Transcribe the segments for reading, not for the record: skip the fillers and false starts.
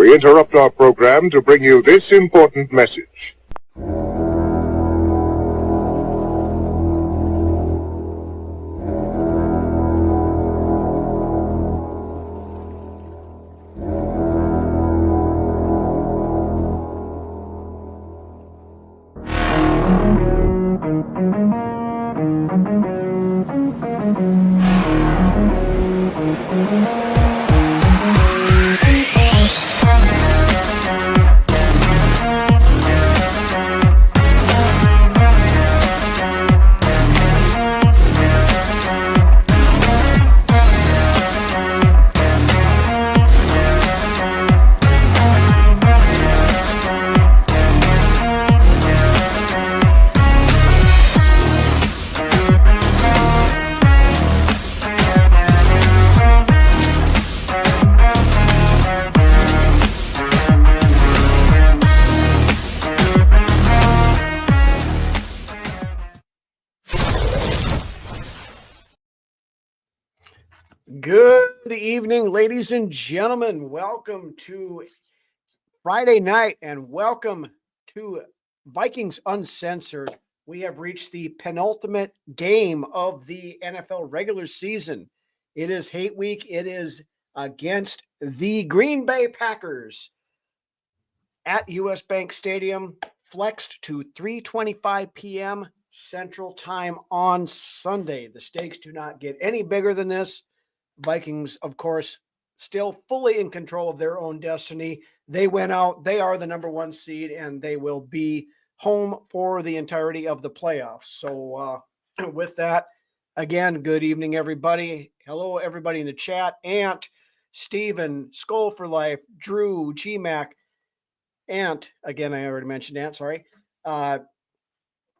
we interrupt our program to bring you this important message. Good evening, ladies and gentlemen. Welcome to Friday night and welcome to Vikings Uncensored. We have reached the penultimate game of the NFL regular season. It is hate week. It is against the Green Bay Packers at US Bank Stadium, flexed to 3:25 p.m. Central Time on Sunday. The stakes do not get any bigger than this. Vikings, of course, still fully in control of their own destiny. They went out. They are the number one seed, and they will be home for the entirety of the playoffs. So with that, again, good evening, everybody. Hello, everybody in the chat. Ant, Steven, Skull for Life, Drew, GMAC, Ant. Again, I already mentioned Ant, sorry.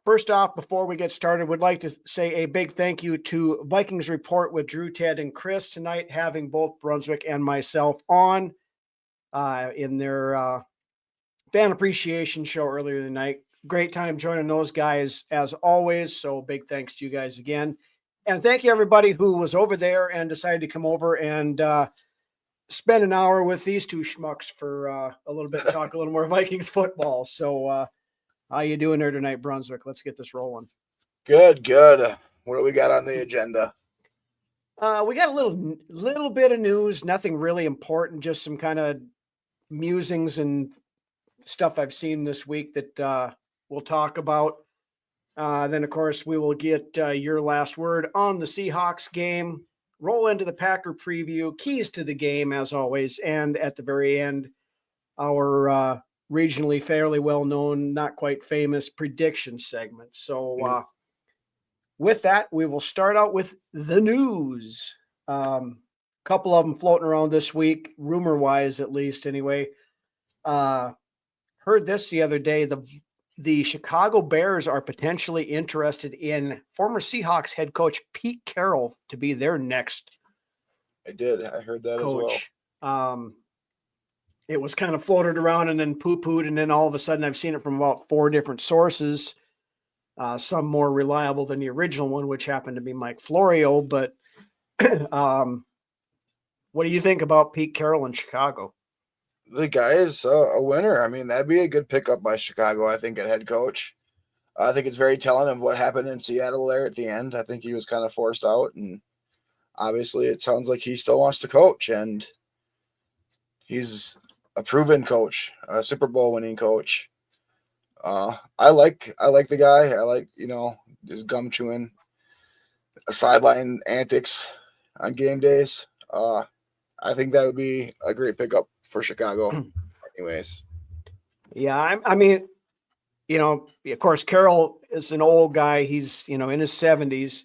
First off, before we get started, would like to say a big thank you to Vikings Report with Drew, Ted, and Chris tonight, having both Brunswick and myself on in their fan appreciation show earlier tonight. Great time joining those guys as always. So big thanks to you guys again. And thank you everybody who was over there and decided to come over and spend an hour with these two schmucks for a little bit, talk a little more Vikings football. So how you doing there tonight, Brunswick? Let's get this rolling. Good. What do we got on the agenda? We got a little bit of news, nothing really important, just some kind of musings and stuff I've seen this week that we'll talk about. Then, of course, we will get your last word on the Seahawks game, roll into the Packer preview, keys to the game, as always, and at the very end, our regionally fairly well-known, not quite famous prediction segment. So with that, we will start out with the news. Couple of them floating around this week, rumor-wise at least anyway. Heard this the other day. The Chicago Bears are potentially interested in former Seahawks head coach Pete Carroll to be their next I heard that coach. as well. It was kind of floated around and then poo-pooed, and then all of a sudden I've seen it from about 4 different sources, some more reliable than the original one, which happened to be Mike Florio. But what do you think about Pete Carroll in Chicago? The guy is a winner. I mean, that'd be a good pickup by Chicago, I think, at head coach. I think it's very telling of what happened in Seattle there at the end. I think he was kind of forced out, and obviously it sounds like he still wants to coach, and he's a proven coach, a Super Bowl winning coach. I like the guy. I like, his gum chewing, sideline antics on game days. I think that would be a great pickup for Chicago. Anyways. Yeah, I mean, of course, Carroll is an old guy. He's, in his 70s,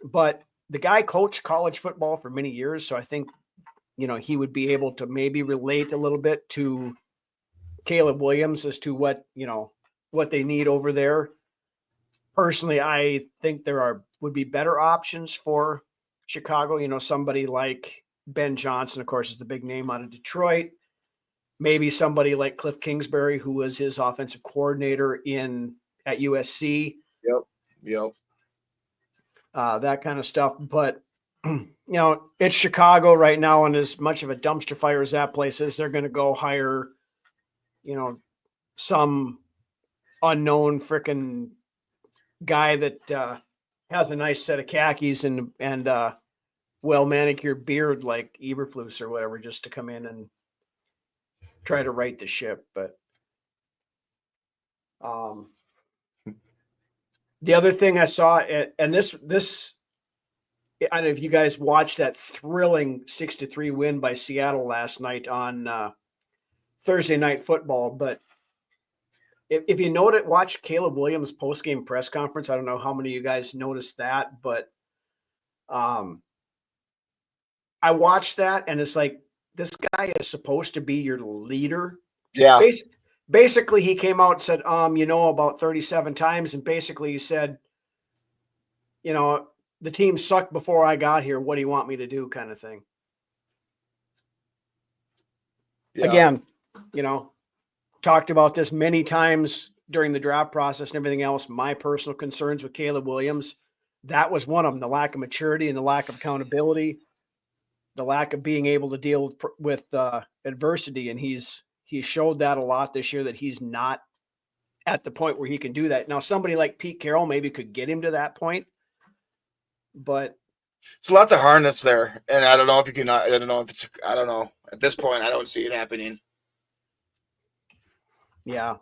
but the guy coached college football for many years. So I think, he would be able to maybe relate a little bit to Caleb Williams as to what they need over there. Personally, I think would be better options for Chicago. Somebody like Ben Johnson, of course, is the big name out of Detroit. Maybe somebody like Cliff Kingsbury, who was his offensive coordinator at USC. Yep. That kind of stuff. But it's Chicago right now, and as much of a dumpster fire as that place is, they're going to go hire, some unknown freaking guy that has a nice set of khakis and well manicured beard like Eberflus or whatever, just to come in and try to right the ship. But the other thing I saw, and this, I don't know if you guys watched that thrilling 6-3 win by Seattle last night on Thursday Night Football, but if you watch Caleb Williams' post-game press conference, I don't know how many of you guys noticed that, but I watched that, and it's like, this guy is supposed to be your leader. Yeah. Basically, he came out and said, about 37 times, and basically he said, the team sucked before I got here. What do you want me to do, kind of thing. Yeah. Again, talked about this many times during the draft process and everything else. My personal concerns with Caleb Williams, that was one of them: the lack of maturity and the lack of accountability, the lack of being able to deal with adversity. And he showed that a lot this year, that he's not at the point where he can do that. Now, somebody like Pete Carroll maybe could get him to that point, but it's a lot to harness there. And I don't know if you can, I don't know. At this point, I don't see it happening. Yeah.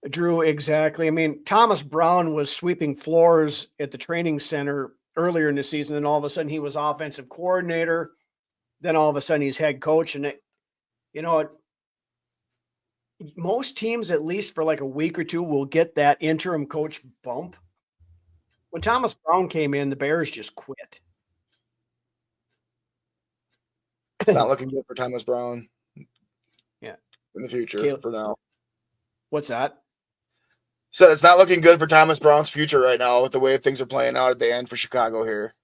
Drew, exactly. I mean, Thomas Brown was sweeping floors at the training center earlier in the season, and all of a sudden he was offensive coordinator. Then all of a sudden he's head coach. And most teams, at least for like a week or two, will get that interim coach bump. When Thomas Brown came in, the Bears just quit. It's not looking good for Thomas Brown. Yeah. In the future, for now. What's that? So it's not looking good for Thomas Brown's future right now with the way things are playing out at the end for Chicago here.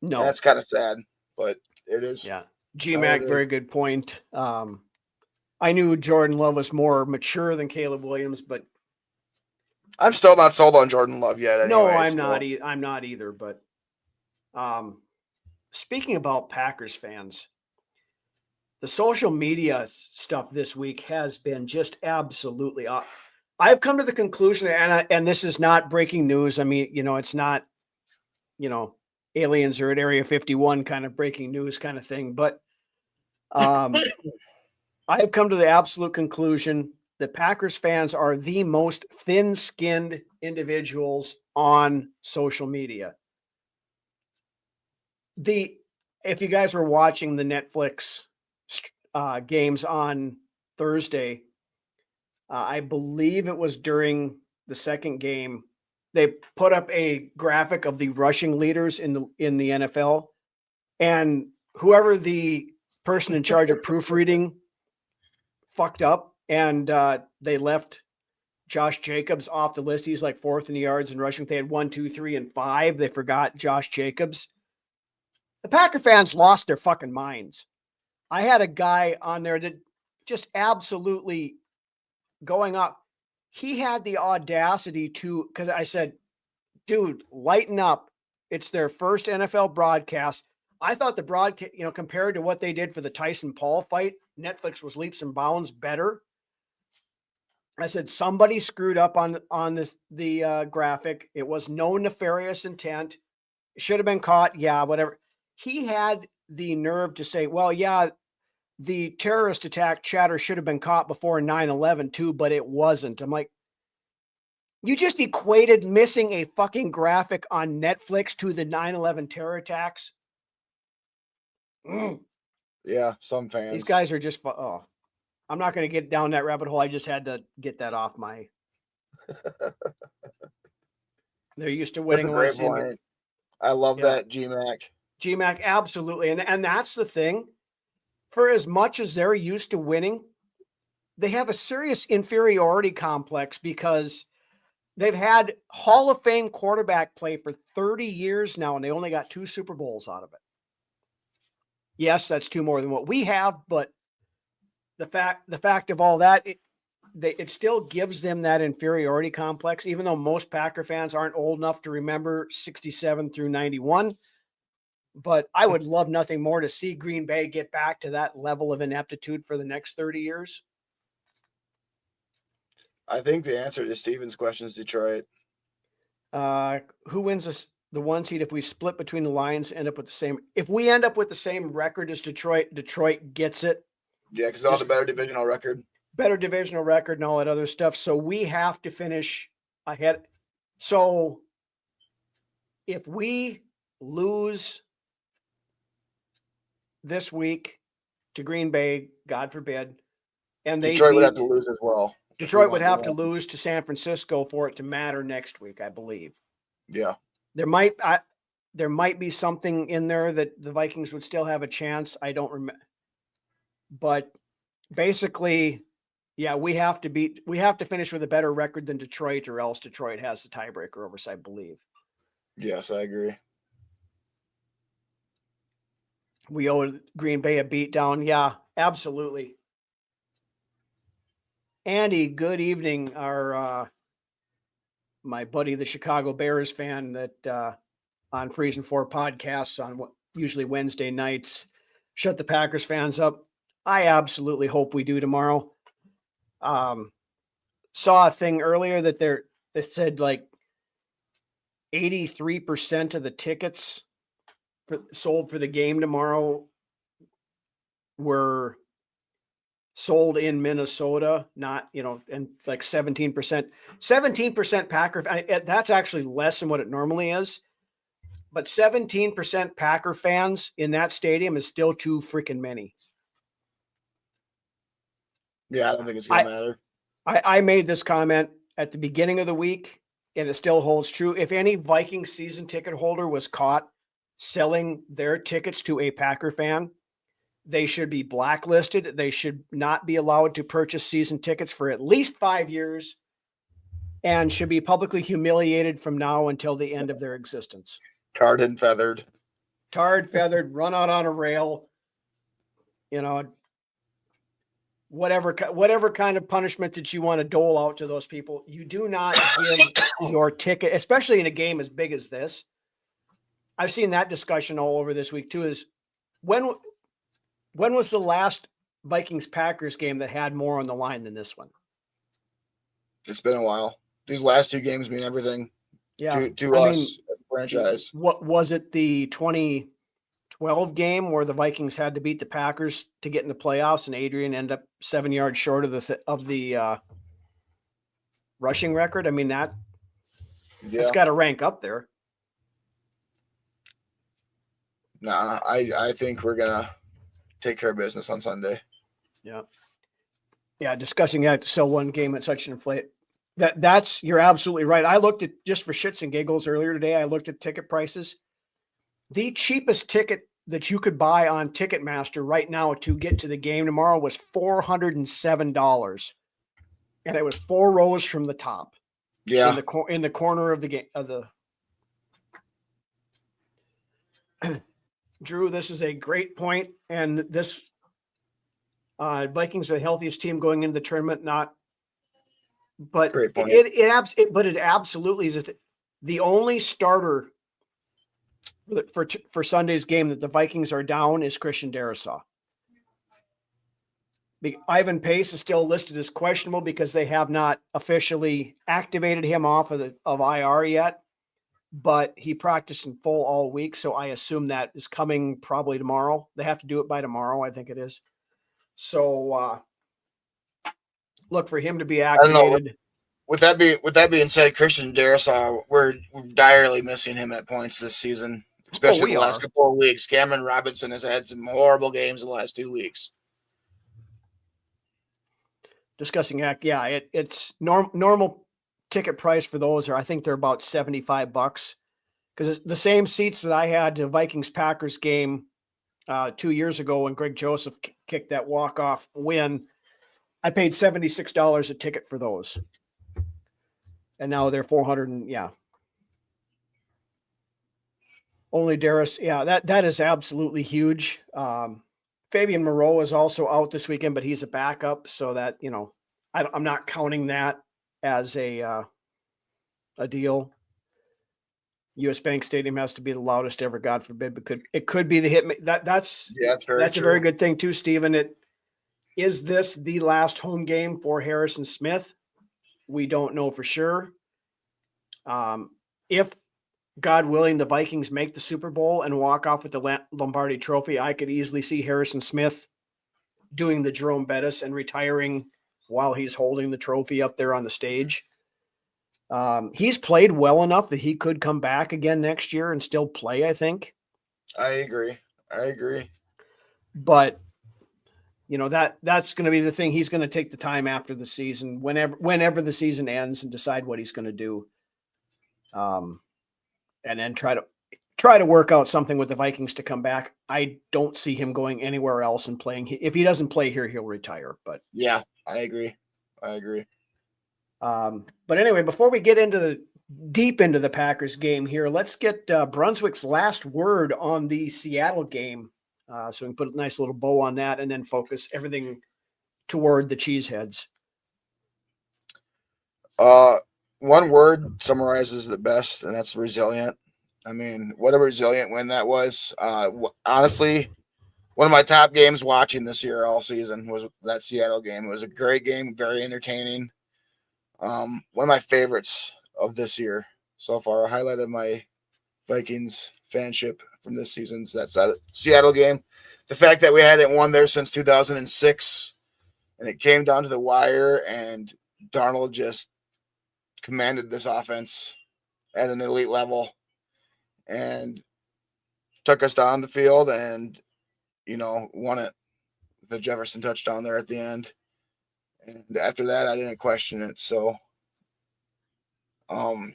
No. And that's kind of sad, but it is. Yeah. G-Mac, very good point. I knew Jordan Love was more mature than Caleb Williams, but I'm still not sold on Jordan Love yet. Anyway, no, I'm not. I'm not either. But speaking about Packers fans, the social media stuff this week has been just absolutely off. I've come to the conclusion, and this is not breaking news. I mean, it's not, aliens are at Area 51 kind of breaking news kind of thing. But I have come to the absolute conclusion that Packers fans are the most thin-skinned individuals on social media. If you guys were watching the Netflix games on Thursday, I believe it was during the second game, they put up a graphic of the rushing leaders in the NFL, and whoever the person in charge of proofreading fucked up, and they left Josh Jacobs off the list. He's like fourth in the yards and rushing. They had 1, 2, 3, and 5. They forgot Josh Jacobs. The Packer fans lost their fucking minds. I had a guy on there that just absolutely going up. He had the audacity to, because I said, dude, lighten up. It's their first NFL broadcast. I thought the broadcast, compared to what they did for the Tyson Paul fight, Netflix was leaps and bounds better. I said, somebody screwed up on the graphic. It was no nefarious intent. It should have been caught. Yeah, whatever. He had the nerve to say, well, yeah, the terrorist attack chatter should have been caught before 9/11 too, but it wasn't. I'm like, you just equated missing a fucking graphic on Netflix to the 9/11 terror attacks. Yeah, some fans. These guys are just, I'm not going to get down that rabbit hole. I just had to get that off my. They're used to winning. That's a great point. I love that, G-Mac. G-Mac, absolutely. And that's the thing. For as much as they're used to winning, they have a serious inferiority complex because they've had Hall of Fame quarterback play for 30 years now, and they only got 2 Super Bowls out of it. Yes, that's 2 more than what we have, but the fact of all that, it still gives them that inferiority complex, even though most Packer fans aren't old enough to remember 67 through 91. But I would love nothing more to see Green Bay get back to that level of ineptitude for the next 30 years. I think the answer to Steven's question is Detroit. Who wins the one seed if we split between the Lions, end up with the same? If we end up with the same record as Detroit, Detroit gets it. Yeah, because they'll have the better divisional record. Better divisional record and all that other stuff. So we have to finish ahead. So if we lose this week to Green Bay, God forbid, and Detroit would have to lose as well. Detroit would have to lose to San Francisco for it to matter next week, I believe. Yeah. There might be something in there that the Vikings would still have a chance. I don't remember. But basically, yeah, we have to finish with a better record than Detroit, or else Detroit has the tiebreaker over us, I believe. Yes, I agree. We owe Green Bay a beatdown. Yeah, absolutely. Andy, good evening. Our my buddy, the Chicago Bears fan, that on Freezing Four podcasts on usually Wednesday nights, shut the Packers fans up. I absolutely hope we do tomorrow. Saw a thing earlier that that said like 83% of the tickets sold for the game tomorrow were sold in Minnesota, not, and like 17% Packer. That's actually less than what it normally is. But 17% Packer fans in that stadium is still too freaking many. Yeah, I don't think it's going to matter. I made this comment at the beginning of the week, and it still holds true. If any Viking season ticket holder was caught selling their tickets to a Packer fan, they should be blacklisted. They should not be allowed to purchase season tickets for at least 5 years, and should be publicly humiliated from now until the end of their existence. Tarred and feathered, run out on a rail, whatever kind of punishment that you want to dole out to those people. You do not give your ticket, especially in a game as big as this. I've seen that discussion all over this week too, is when was the last Vikings-Packers game that had more on the line than this one? It's been a while. These last two games mean everything. Yeah, to us as a franchise. What was it? The 2012 game where the Vikings had to beat the Packers to get in the playoffs, and Adrian ended up 7 yards short of the rushing record. I mean, it's got to rank up there. Nah, I think we're gonna take care of business on Sunday. Yeah. Discussing that to sell one game at such an inflate. That's you're absolutely right. I looked at, just for shits and giggles earlier today, I looked at ticket prices. The cheapest ticket that you could buy on Ticketmaster right now to get to the game tomorrow was $407, and it was 4 rows from the top. Yeah, in the corner of the game of the. Drew, this is a great point, and this Vikings are the healthiest team going into the tournament. But great point. It absolutely is the only starter for Sunday's game that the Vikings are down is Christian Darrisaw. Ivan Pace is still listed as questionable because they have not officially activated him off of IR yet, but he practiced in full all week, so I assume that is coming probably tomorrow. They have to do it by tomorrow, I think it is. So look for him to be activated. With that being said, Christian Darrisaw, we're direly missing him at points this season, especially the last couple of weeks. Cameron Robinson has had some horrible games the last 2 weeks. Discussing act, yeah, it's normal ticket price for those I think they're about $75, because it's the same seats that I had to Vikings Packers game 2 years ago when Greg Joseph kicked that walk-off win. I paid $76 a ticket for those, and now they're $400. And only Darris. Yeah, that is absolutely huge. Fabian Moreau is also out this weekend, but he's a backup, so that I'm not counting that as a deal. US Bank Stadium has to be the loudest ever, God forbid, but it could be the hit. That's very a very good thing too, Stephen. Is this the last home game for Harrison Smith? We don't know for sure. If, God willing, the Vikings make the Super Bowl and walk off with the Lombardi Trophy, I could easily see Harrison Smith doing the Jerome Bettis and retiring while he's holding the trophy up there on the stage. He's played well enough that he could come back again next year and still play, I think. I agree. But that's going to be the thing. He's going to take the time after the season, whenever the season ends, and decide what he's going to do. And then try to work out something with the Vikings to come back. I don't see him going anywhere else and playing. If he doesn't play here, he'll retire. But yeah, I agree. But anyway, before we get deep into the Packers game here, let's get Brunswick's last word on the Seattle game. So we can put a nice little bow on that and then focus everything toward the Cheeseheads. One word summarizes the best, and that's resilient. I mean, what a resilient win that was. Honestly, one of my top games watching this year all season was that Seattle game. It was a great game, very entertaining. One of my favorites of this year so far. A highlight of my Vikings fanship from this season's that Seattle game. The fact that we hadn't won there since 2006, and it came down to the wire, and Darnold just commanded this offense at an elite level and took us down the field and, won it. The Jefferson touchdown there at the end. And after that, I didn't question it. So, I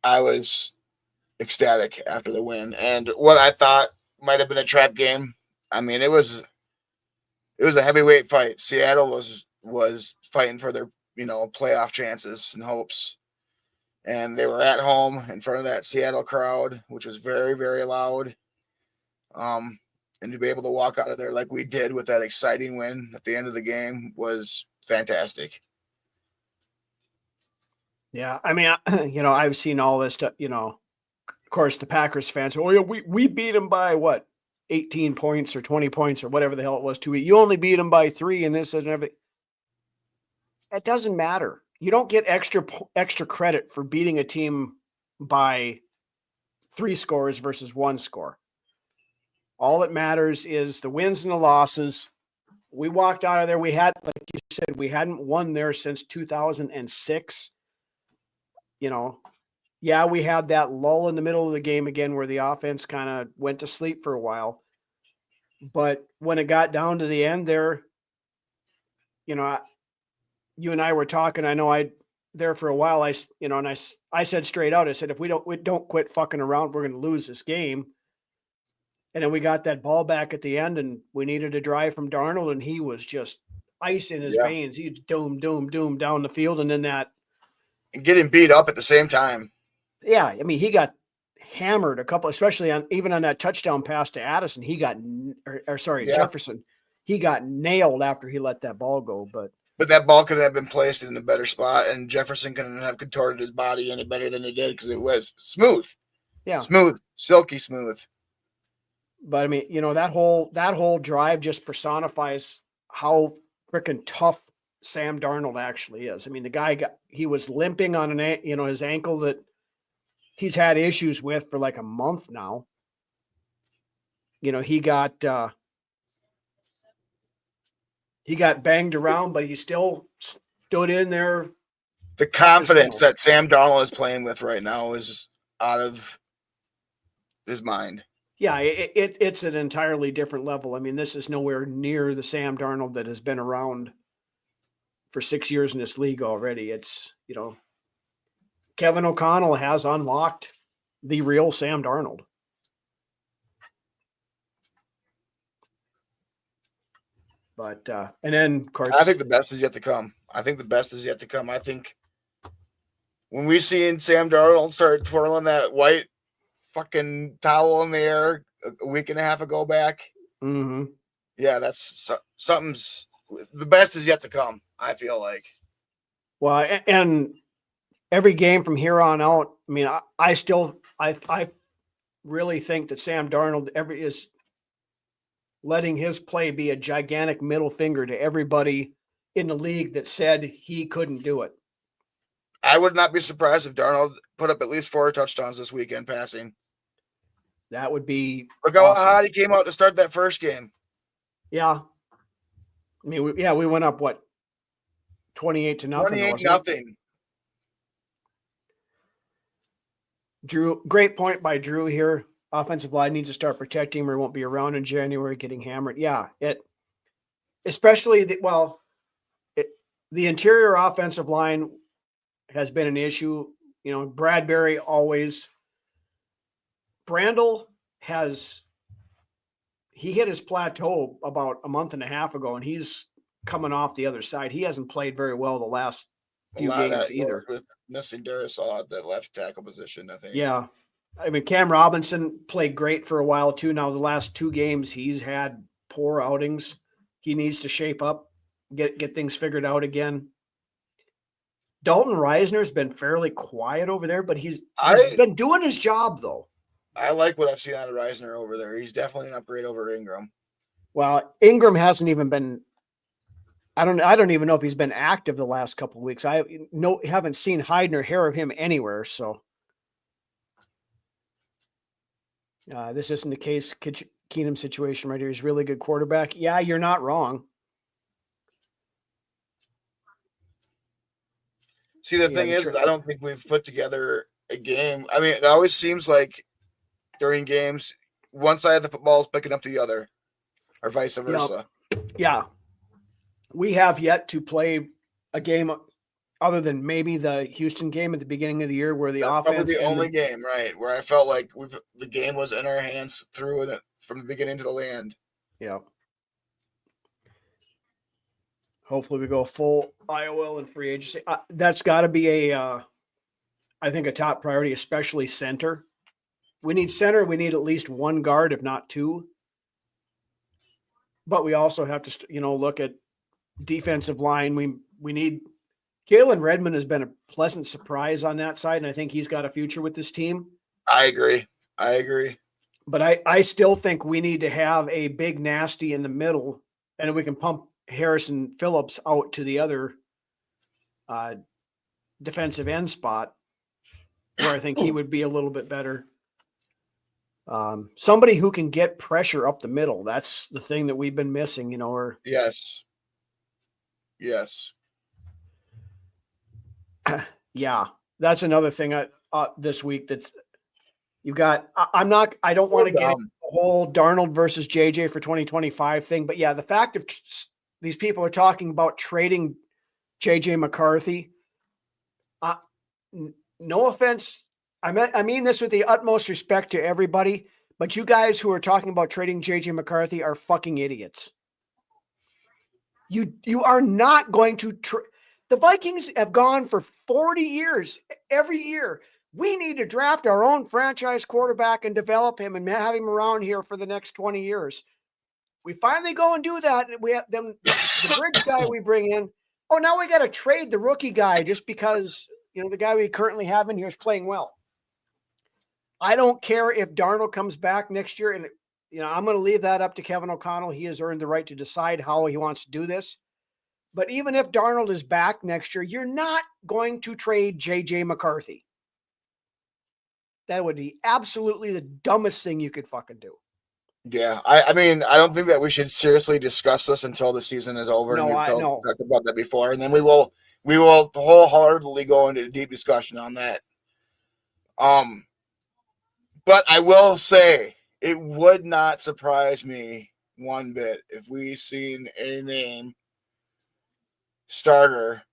was ecstatic after the win. And what I thought might have been a trap game, I mean, it was a heavyweight fight. Seattle was fighting for their, playoff chances and hopes. And they were at home in front of that Seattle crowd, which was very, very loud. And to be able to walk out of there like we did with that exciting win at the end of the game was fantastic. Yeah, I mean, I've seen all this stuff. Of course, the Packers fans. Oh yeah, we beat them by what, 18 points or 20 points or whatever the hell it was. You only beat them by 3, and this and everything. It doesn't matter. You don't get extra credit for beating a team by 3 scores versus 1 score. All that matters is the wins and the losses. We walked out of there. We had, like you said, we hadn't won there since 2006. Yeah, we had that lull in the middle of the game again where the offense kind of went to sleep for a while. But when it got down to the end there, you and I were talking. I know there for a while. I said straight out, I said, if we don't quit fucking around, we're going to lose this game. And then we got that ball back at the end, and we needed a drive from Darnold, and he was just ice in his veins. He doom down the field, and then that. And getting beat up at the same time. Yeah, I mean, he got hammered a couple, especially even on that touchdown pass to Addison. He got, Jefferson. He got nailed after he let that ball go, but that ball could have been placed in a better spot, and Jefferson couldn't have contorted his body any better than he did because it was smooth. Yeah, smooth, silky smooth. But I mean, that whole drive just personifies how freaking tough Sam Darnold actually is. I mean, the guy he was limping on his ankle that he's had issues with for like a month now. He got banged around, but he still stood in there. The confidence that Sam Darnold is playing with right now is out of his mind. Yeah, it's an entirely different level. I mean, this is nowhere near the Sam Darnold that has been around for 6 years in this league already. It's, Kevin O'Connell has unlocked the real Sam Darnold. But, and then, of course, I think the best is yet to come. I think when we seen Sam Darnold start twirling that white fucking towel in the air a week and a half ago back. Mm-hmm. Yeah, that's something's the best is yet to come. I feel like. Well, and every game from here on out, I mean, I really think that Sam Darnold is letting his play be a gigantic middle finger to everybody in the league that said he couldn't do it. I would not be surprised if Darnold put up at least 4 touchdowns this weekend passing. That would be Look how awesome. hot he came out to start that first game. Yeah. I mean, we went up, 28-0. 28-0. Drew, great point by Drew here. Offensive line needs to start protecting him or won't be around in January getting hammered. Yeah, especially the interior offensive line has been an issue. You know, Bradbury always. Brandel he hit his plateau about a month and a half ago, and he's coming off the other side. He hasn't played very well the last few games either. With missing Darisaw at that left tackle position, I think. Yeah. I mean, Cam Robinson played great for a while too. Now the last 2 games, he's had poor outings. He needs to shape up, get things figured out again. Dalton Reisner's been fairly quiet over there, but he's been doing his job though. I like what I've seen out of Reisner over there. He's definitely an upgrade over Ingram. Well, Ingram hasn't even been. I don't even know if he's been active the last couple of weeks. I haven't seen hide nor hair of him anywhere. So this isn't the case Keenum situation right here. He's a really good quarterback. Yeah, you're not wrong. See, the thing is, I don't think we've put together a game. I mean, it always seems like during games, one side of the football is picking up the other, or vice versa. Yeah. We have yet to play a game other than maybe the Houston game at the beginning of the year where the offense. Probably the only game, right, where I felt like the game was in our hands from the beginning to the end. Yeah. Hopefully we go full IOL and free agency. That's got to be I think a top priority, especially center. We need center. We need at least 1 guard, if not 2. But we also have to, look at defensive line. We need Jalen Redmond has been a pleasant surprise on that side, and I think he's got a future with this team. I agree. But I still think we need to have a big nasty in the middle, and we can pump Harrison Phillips out to the other defensive end spot where I think he would be a little bit better. Somebody who can get pressure up the middle. That's the thing that we've been missing, Yes. Yeah. That's another thing this week that's you got. I don't want to get into the whole Darnold versus JJ for 2025 thing, but yeah, the fact of these people are talking about trading JJ McCarthy. No offense. I mean this with the utmost respect to everybody, but you guys who are talking about trading JJ McCarthy are fucking idiots. You are not going to the Vikings have gone for 40 years every year. We need to draft our own franchise quarterback and develop him and have him around here for the next 20 years. We finally go and do that. And we have them, the bridge guy we bring in. Oh, now we got to trade the rookie guy just because, the guy we currently have in here is playing well. I don't care if Darnold comes back next year, and I'm going to leave that up to Kevin O'Connell. He has earned the right to decide how he wants to do this. But even if Darnold is back next year, you're not going to trade JJ McCarthy. That would be absolutely the dumbest thing you could fucking do. Yeah, I mean, I don't think that we should seriously discuss this until the season is over. No, and I know. Talked about that before, and then we will wholeheartedly go into a deep discussion on that. But I will say it would not surprise me one bit if we seen a name starter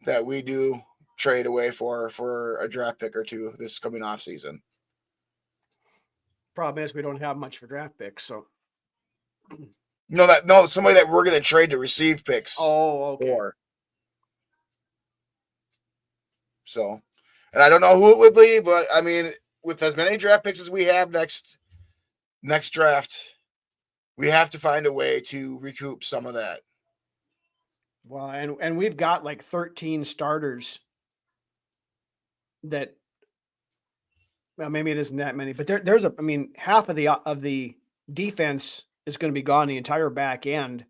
that we do trade away for a draft pick or 2 this coming off season. Problem is we don't have much for draft picks, so no, somebody that we're going to trade to receive picks. Oh, okay. So, and I don't know who it would be, but I mean, with as many draft picks as we have next draft, we have to find a way to recoup some of that. Well, and we've got like 13 starters that, well, maybe it isn't that many, but there's half of the defense is going to be gone. The entire back end,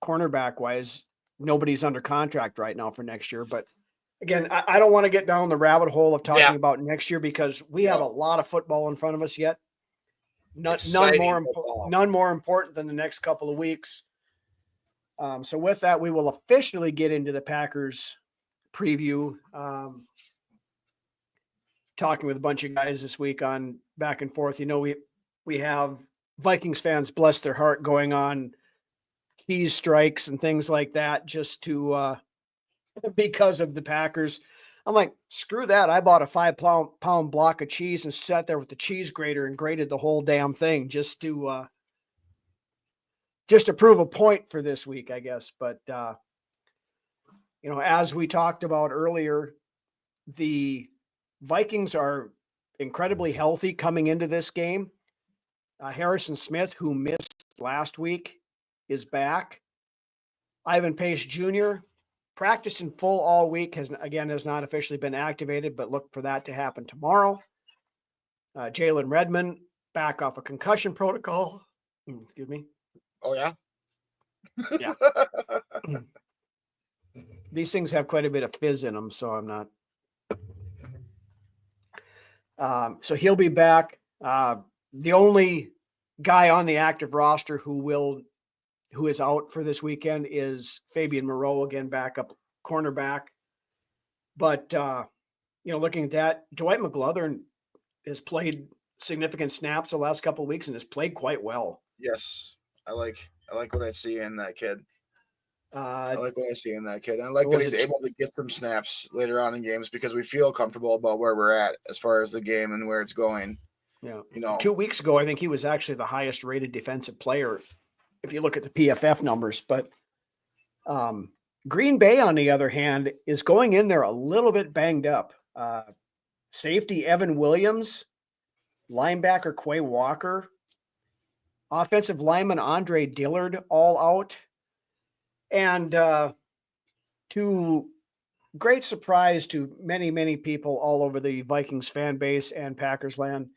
cornerback wise, nobody's under contract right now for next year. But again, I don't want to get down the rabbit hole of talking about next year because we have a lot of football in front of us yet. None more important than the next couple of weeks. So with that, we will officially get into the Packers preview. Talking with a bunch of guys this week on back and forth. We have Vikings fans, bless their heart, going on cheese strikes and things like that just to because of the Packers. I'm like, screw that. I bought a 5-pound block of cheese and sat there with the cheese grater and grated the whole damn thing just to prove a point for this week, I guess. But as we talked about earlier, the Vikings are incredibly healthy coming into this game. Harrison Smith, who missed last week, is back. Ivan Pace Jr. practiced in full all week, has not officially been activated, but look for that to happen tomorrow. Jalen Redmond back off a concussion protocol. Excuse me. Oh, yeah? Yeah. These things have quite a bit of fizz in them, so I'm not. So he'll be back. The only guy on the active roster who is out for this weekend is Fabian Moreau, again, backup cornerback. But, looking at that, Dwight McGlothern has played significant snaps the last couple of weeks and has played quite well. Yes. I like what I see in that kid. I like what I see in that kid. I like that he's able to get some snaps later on in games because we feel comfortable about where we're at as far as the game and where it's going. Yeah. 2 weeks ago, I think he was actually the highest rated defensive player if you look at the PFF numbers. But Green Bay, on the other hand, is going in there a little bit banged up. Safety Evan Williams, linebacker Quay Walker, offensive lineman Andre Dillard, all out. And to great surprise to many, many people all over the Vikings fan base and Packers land,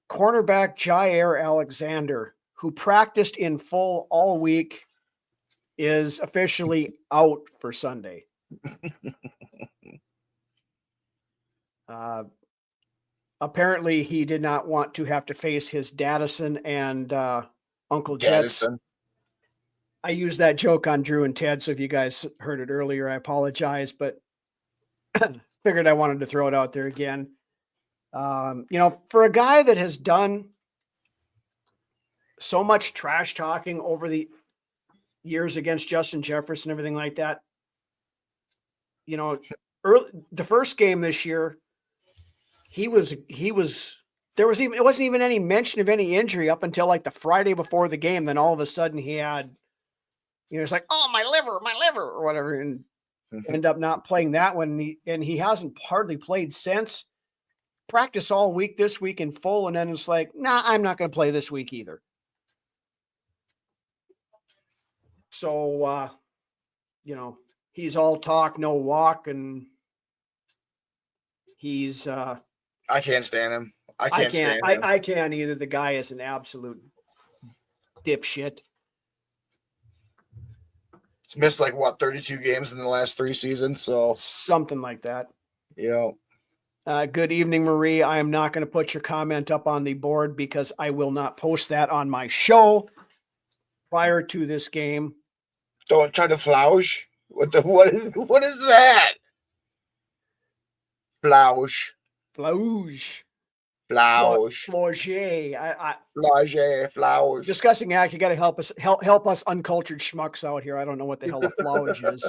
cornerback Jair Alexander, who practiced in full all week, is officially out for Sunday. Apparently, he did not want to have to face his Daddison and Uncle Jets. I used that joke on Drew and Ted, so if you guys heard it earlier, I apologize, but figured I wanted to throw it out there again. For a guy that has done so much trash talking over the years against Justin Jefferson and everything like that, the first game this year, it wasn't even any mention of any injury up until like the Friday before the game. Then all of a sudden he had, it's like, oh, my liver or whatever. And end up not playing that one. And he hasn't hardly played since. Practice all week this week in full. And then it's like, nah, I'm not going to play this week either. So, he's all talk, no walk. And he's, I can't stand him. I can't either. The guy is an absolute dipshit. He's missed 32 games in the last 3 seasons. So something like that. Yeah. Good evening, Marie. I am not going to put your comment up on the board because I will not post that on my show prior to this game. Don't try to flouge. What is that? Flouge. Flouge. Flouge. Flouge. Discussing act. You got to help us uncultured schmucks out here. I don't know what the hell a flouge is.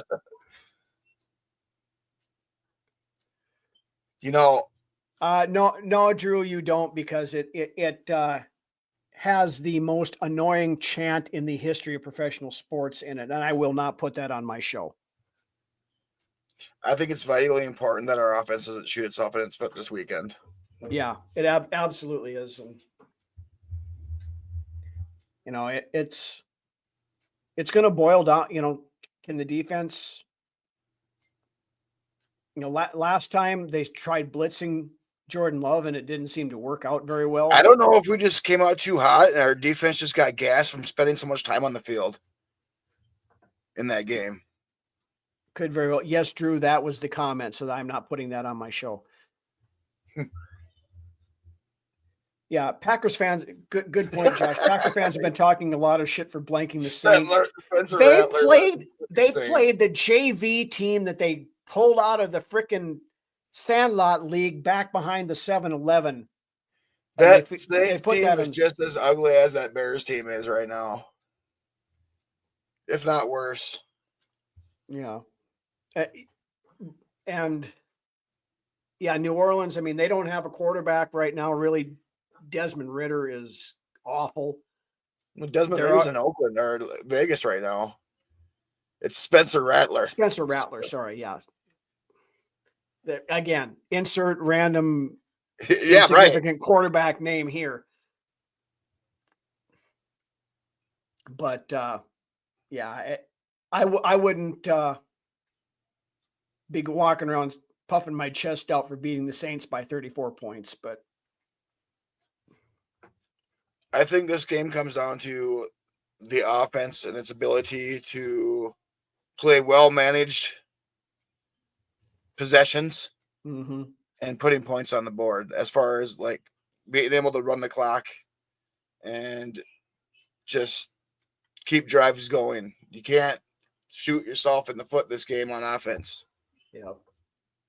No, Drew, you don't, because it has the most annoying chant in the history of professional sports in it, and I will not put that on my show. I think it's vitally important that our offense doesn't shoot itself in its foot this weekend. Yeah, it absolutely is. And, it's going to boil down, can the defense last time they tried blitzing Jordan Love and it didn't seem to work out very well. I don't know if we just came out too hot and our defense just got gassed from spending so much time on the field in that game. Could very well. Yes, Drew, that was the comment, so I'm not putting that on my show. Yeah, Packers fans, good point, Josh. Packer fans have been talking a lot of shit for blanking the Saints. They played the JV team that they pulled out of the frickin' Sandlot League back behind the 7-Eleven. That Saints team is just as ugly as that Bears team is right now, if not worse. Yeah. And yeah, New Orleans, I mean, they don't have a quarterback right now. Really, Desmond Ridder is awful. Desmond Ridder's in Oakland or Vegas right now. It's Spencer Rattler. Sorry, yeah. Again, insert random insignificant quarterback name here. But yeah, I wouldn't be walking around puffing my chest out for beating the Saints by 34 points, but I think this game comes down to the offense and its ability to play well-managed possessions and putting points on the board, as far as like being able to run the clock and just keep drives going. You can't shoot yourself in the foot this game on offense. Yeah.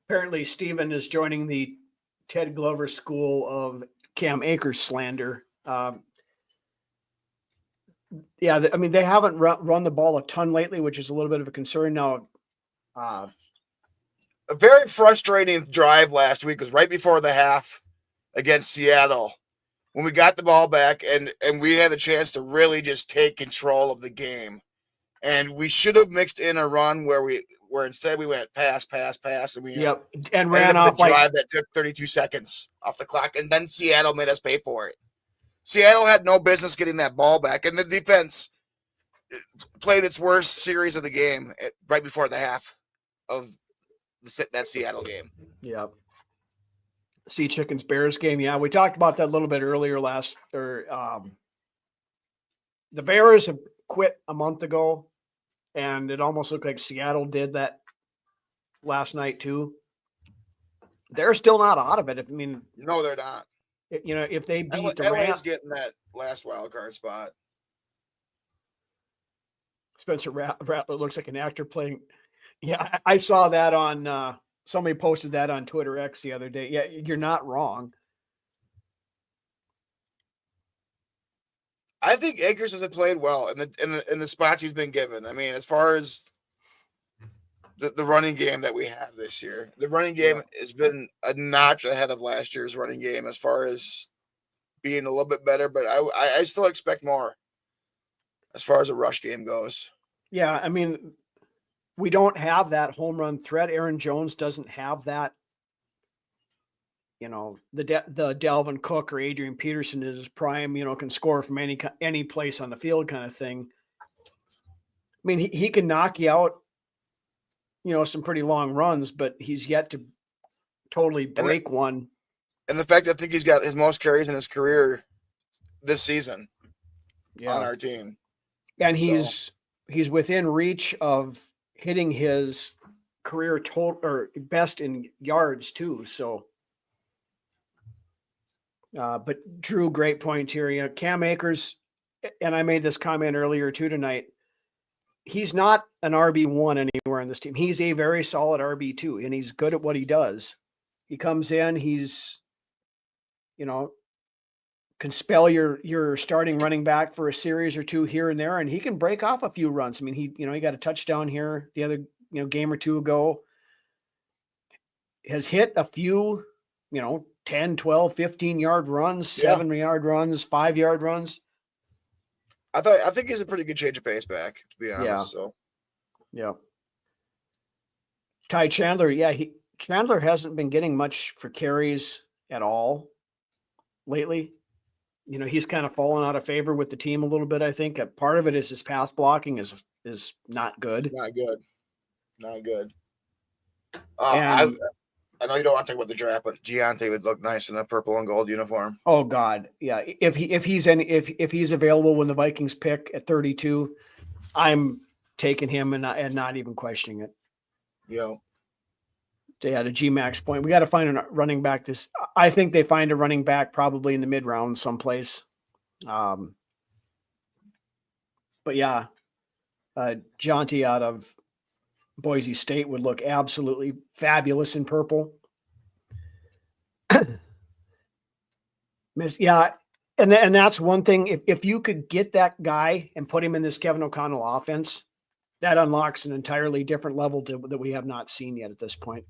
Apparently, Steven is joining the Ted Glover school of Cam Akers slander. Yeah, I mean, they haven't run the ball a ton lately, which is a little bit of a concern now. A very frustrating drive last week was right before the half against Seattle, when we got the ball back and we had a chance to really just take control of the game. And we should have mixed in a run where instead we went pass, and we and ran off the drive that took 32 seconds off the clock, and then Seattle made us pay for it. Seattle had no business getting that ball back, and the defense played its worst series of the game right before the half of that Seattle game. Yeah. Sea Chickens Bears game. Yeah, we talked about that a little bit earlier the Bears have quit a month ago, and it almost looked like Seattle did that last night too. They're still not out of it. No, they're not. If they beat the Rams, getting that last wild card spot. Spencer Rattler looks like an actor playing. Yeah, I saw that on somebody posted that on Twitter X the other day. Yeah, you're not wrong. I think Akers has played well in the spots he's been given. I mean, as far as the running game that we have this year, the running game has been a notch ahead of last year's running game as far as being a little bit better. But I still expect more as far as the rush game goes. Yeah, I mean, we don't have that home run threat. Aaron Jones doesn't have that. The Dalvin Cook or Adrian Peterson is his prime, can score from any place on the field kind of thing. I mean, he can knock you out, some pretty long runs, but he's yet to totally break one. And the fact that I think he's got his most carries in his career this season on our team. And he's within reach of hitting his career total or best in yards too. So, but Drew, great point here. Cam Akers, and I made this comment earlier too tonight. He's not an RB1 anywhere on this team. He's a very solid RB2, and he's good at what he does. He comes in, he's, can spell your starting running back for a series or two here and there, and he can break off a few runs. I mean, he got a touchdown here the other, game or two ago. Has hit a few, 10, 12, 15-yard runs, 7-yard runs, 5-yard runs. I think he's a pretty good change of pace back, to be honest. Yeah. So, yeah. Ty Chandler, Chandler hasn't been getting much for carries at all lately. He's kind of fallen out of favor with the team a little bit. I think part of it is his pass blocking is not good. Not good. And I know you don't want to talk about the draft, but Giante would look nice in a purple and gold uniform. oh God, yeah. If he's available when the Vikings pick at 32, I'm taking him and not even questioning it. Yeah. Yeah, to G-Max point, we got to find a running back. I think they find a running back probably in the mid round someplace. But yeah, Jaunty out of Boise State would look absolutely fabulous in purple. Yeah, and that's one thing. If you could get that guy and put him in this Kevin O'Connell offense, that unlocks an entirely different level that we have not seen yet at this point.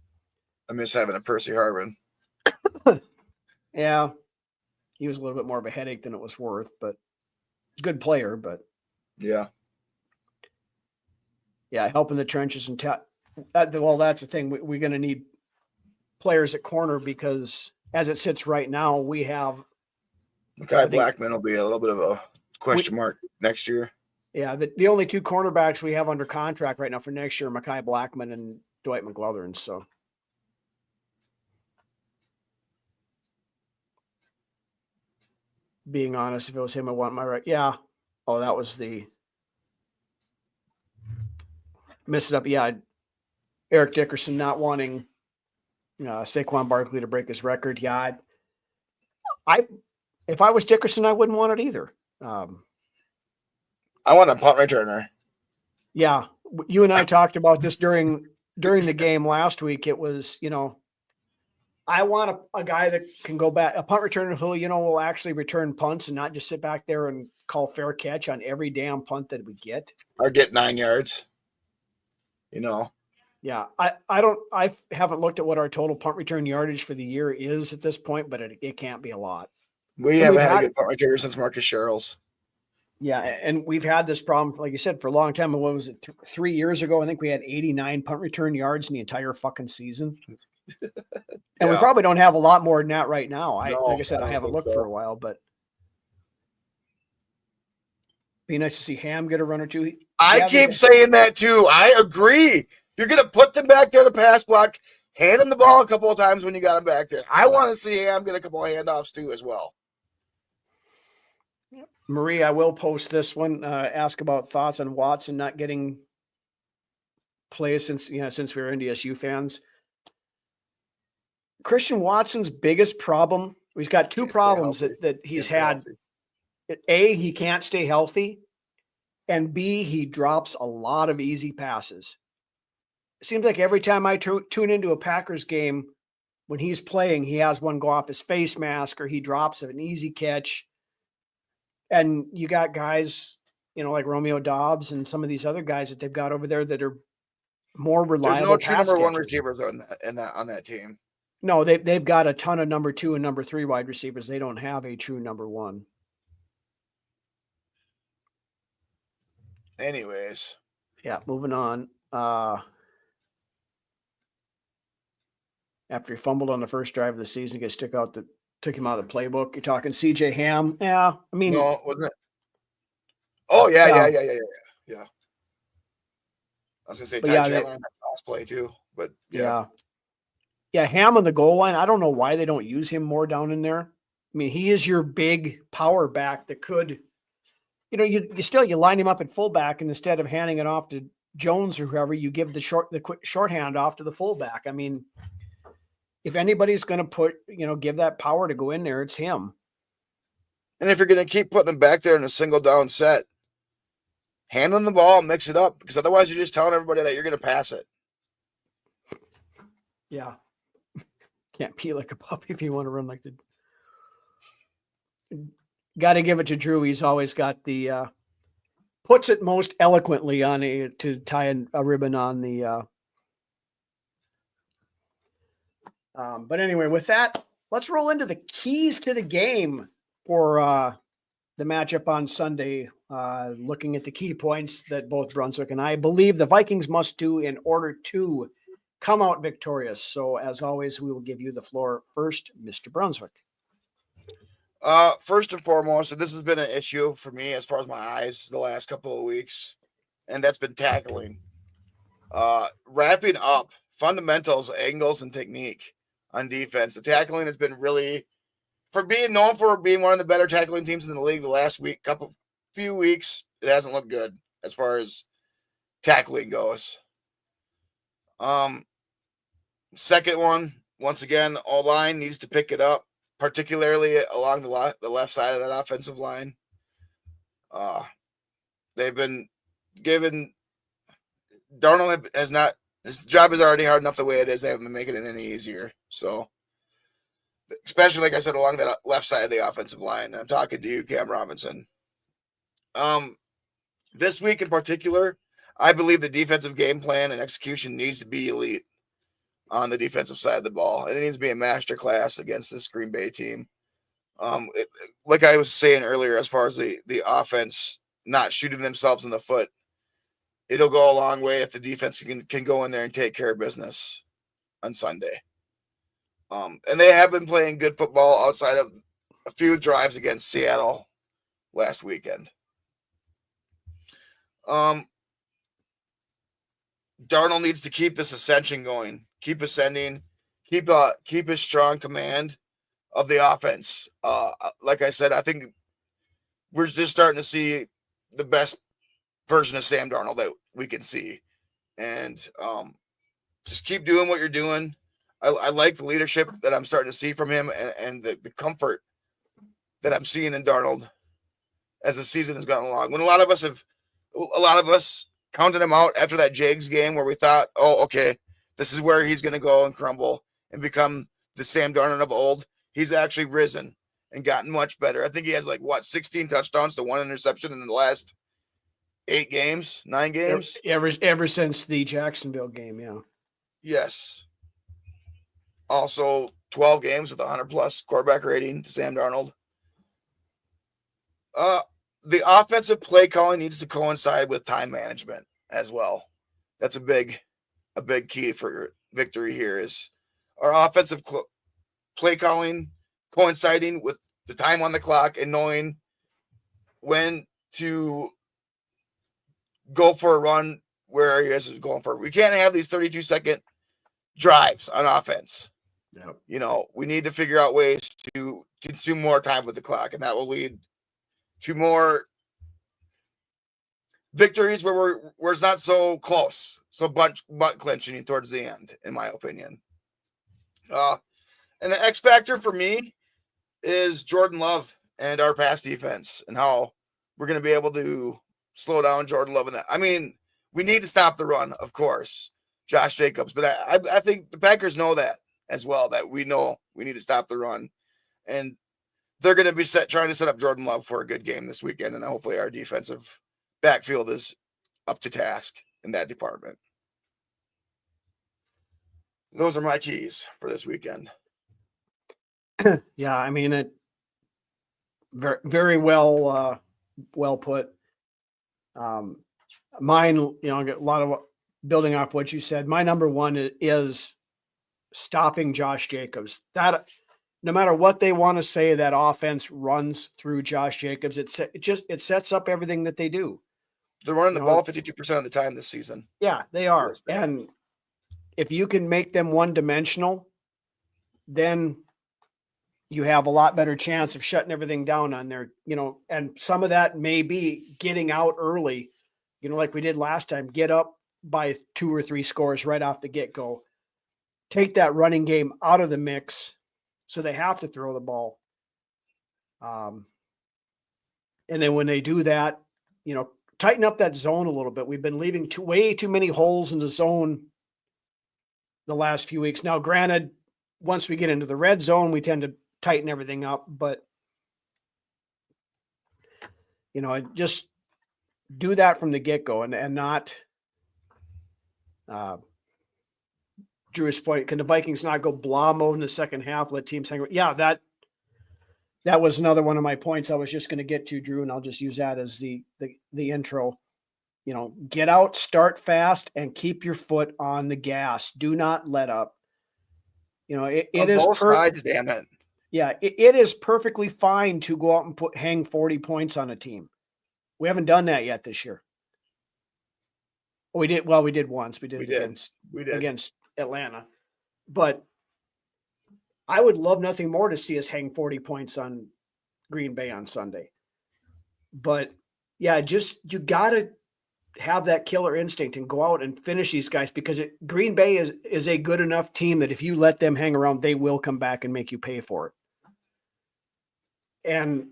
I miss having a Percy Harvin. Yeah, he was a little bit more of a headache than it was worth, but good player. But yeah, helping the trenches and well, that's the thing. We're going to need players at corner because as it sits right now, we have Mekhi Blackman will be a little bit of a question mark next year. Yeah, the only two cornerbacks we have under contract right now for next year are Mekhi Blackman and Dwight McGlothern. So, being honest, if it was him, I want my right. Yeah. Oh, that was the messed it up. Yeah, Eric Dickerson not wanting Saquon Barkley to break his record. Yeah, if I was Dickerson, I wouldn't want it either. I want a punt returner. Yeah, you and I talked about this during the game last week. It was, I want a guy that can go back, a punt returner who, will actually return punts and not just sit back there and call fair catch on every damn punt that we get. Or get 9 yards. Yeah, I haven't looked at what our total punt return yardage for the year is at this point, but it can't be a lot. We haven't had a good punt returner since Marcus Sherrills. Yeah, and we've had this problem, like you said, for a long time. What was it, 3 years ago? I think we had 89 punt return yards in the entire fucking season. And we probably don't have a lot more than that right now. Like I said, I haven't looked for a while, but be nice to see Ham get a run or two. I keep saying that too. I agree. You're going to put them back there to pass block, hand them the ball a couple of times when you got them back there. I want to see Ham get a couple of handoffs too as well. Marie, I will post this one. Ask about thoughts on Watson not getting plays since we were NDSU fans. Christian Watson's biggest problem, he's got two problems that he's had. A, he can't stay healthy, and B, he drops a lot of easy passes. It seems like every time I tune into a Packers game, when he's playing, he has one go off his face mask or he drops an easy catch. And you got guys, like Romeo Dobbs and some of these other guys that they've got over there that are more reliable. There's no true number one receivers on that team. No, they've got a ton of number 2 and number 3 wide receivers. They don't have a true number 1. Anyways. Yeah, moving on. After he fumbled on the first drive of the season, he took him out of the playbook. You're talking CJ Ham. Yeah, I mean. No, wasn't it? Oh, yeah. I was going to say Ty Chandler on that last play too, but yeah. Yeah, Ham on the goal line. I don't know why they don't use him more down in there. I mean, he is your big power back that could, you line him up at fullback, and instead of handing it off to Jones or whoever, you give the quick shorthand off to the fullback. I mean, if anybody's going to give that power to go in there, it's him. And if you're going to keep putting him back there in a single down set, hand him the ball, mix it up, because otherwise you're just telling everybody that you're going to pass it. Yeah. Can't pee like a puppy if you want to run like the. Got to give it to Drew. He's always got the puts it most eloquently on to tie a ribbon on the. But anyway, with that, let's roll into the keys to the game for the matchup on Sunday. Looking at the key points that both Brunswick and I believe the Vikings must do in order to come out victorious. So, as always, we will give you the floor first, Mr. Brunswick. First and foremost, and this has been an issue for me as far as my eyes the last couple of weeks, and that's been tackling. Wrapping up fundamentals, angles, and technique on defense. The tackling has been really, for being known for being one of the better tackling teams in the league the last few weeks, it hasn't looked good as far as tackling goes. Second one, once again, O-line needs to pick it up, particularly along the left side of that offensive line. They've been given Darnold has not. His job is already hard enough the way it is. They haven't been making it any easier. So, especially like I said, along that left side of the offensive line. I'm talking to you, Cam Robinson. This week in particular, I believe the defensive game plan and execution needs to be elite on the defensive side of the ball, and it needs to be a master class against this Green Bay team. Like I was saying earlier, as far as the offense not shooting themselves in the foot, it'll go a long way if the defense can go in there and take care of business on Sunday. And they have been playing good football outside of a few drives against Seattle last weekend. Darnold needs to keep this ascension going, keep ascending, keep his strong command of the offense. Like I said, I think we're just starting to see the best version of Sam Darnold that we can see, and just keep doing what you're doing. I like the leadership that I'm starting to see from him, and the comfort that I'm seeing in Darnold as the season has gone along. When a lot of us counted him out after that Jags game where we thought, oh, okay, this is where he's going to go and crumble and become the Sam Darnold of old. He's actually risen and gotten much better. I think he has 16 touchdowns to 1 interception in the last 9 games. Ever since the Jacksonville game, yeah. Yes. Also, 12 games with 100-plus quarterback rating to Sam Darnold. The offensive play calling needs to coincide with time management as well. That's a big key for victory here is our offensive play calling coinciding with the time on the clock and knowing when to go for a run where he is going for. We can't have these 32-second drives on offense. Yep. We need to figure out ways to consume more time with the clock, and that will lead to more victories where it's not so close, so butt clenching towards the end, in my opinion. And the X factor for me is Jordan Love and our pass defense and how we're going to be able to slow down Jordan Love. And that. I mean, we need to stop the run, of course, Josh Jacobs, but I think the Packers know that as well, that we know we need to stop the run, and they're going to be trying to set up Jordan Love for a good game this weekend. And hopefully our defensive backfield is up to task in that department. Those are my keys for this weekend. Yeah, I mean it. Very, very well put. Mine, I get a lot of building off what you said. My number one is stopping Josh Jacobs. That no matter what they want to say, that offense runs through Josh Jacobs. It sets up everything that they do. They're running the ball 52% of the time this season. Yeah, they are. And if you can make them one-dimensional, then you have a lot better chance of shutting everything down on there, and some of that may be getting out early, like we did last time, get up by 2 or 3 scores right off the get-go, take that running game out of the mix so they have to throw the ball. And then when they do that, tighten up that zone a little bit. We've been leaving way too many holes in the zone the last few weeks. Now, granted, once we get into the red zone, we tend to tighten everything up, but just do that from the get-go and not Drew's point. Can the Vikings not go blah mode in the second half, let teams hang? Yeah, that was another one of my points I was just going to get to, Drew, and I'll just use that as the intro. Get out, start fast, and keep your foot on the gas. Do not let up. It is both sides, damn it. Yeah, it is perfectly fine to go out and hang 40 points on a team. We haven't done that yet this year. We did. Well, we did once. We did against Atlanta. But I would love nothing more to see us hang 40 points on Green Bay on Sunday. But yeah, just you got to have that killer instinct and go out and finish these guys because Green Bay is a good enough team that if you let them hang around, they will come back and make you pay for it. And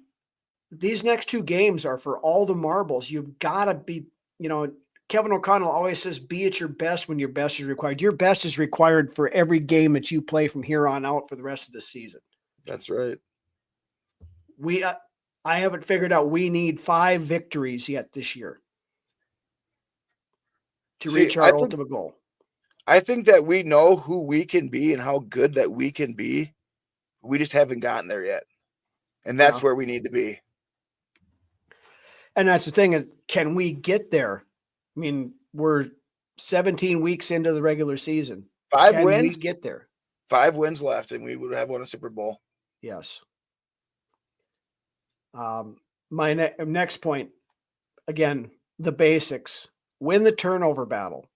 these next two games are for all the marbles. You've got to be, Kevin O'Connell always says, be at your best when your best is required. Your best is required for every game that you play from here on out for the rest of the season. That's right. I haven't figured out we need 5 victories yet this year to reach our ultimate goal. I think that we know who we can be and how good that we can be. We just haven't gotten there yet. And that's where we need to be. And that's the thing is, can we get there? I mean, we're 17 weeks into the regular season. 5 wins. We get there. 5 wins left, and we would have won a Super Bowl. Yes. My next point, again, the basics. Win the turnover battle.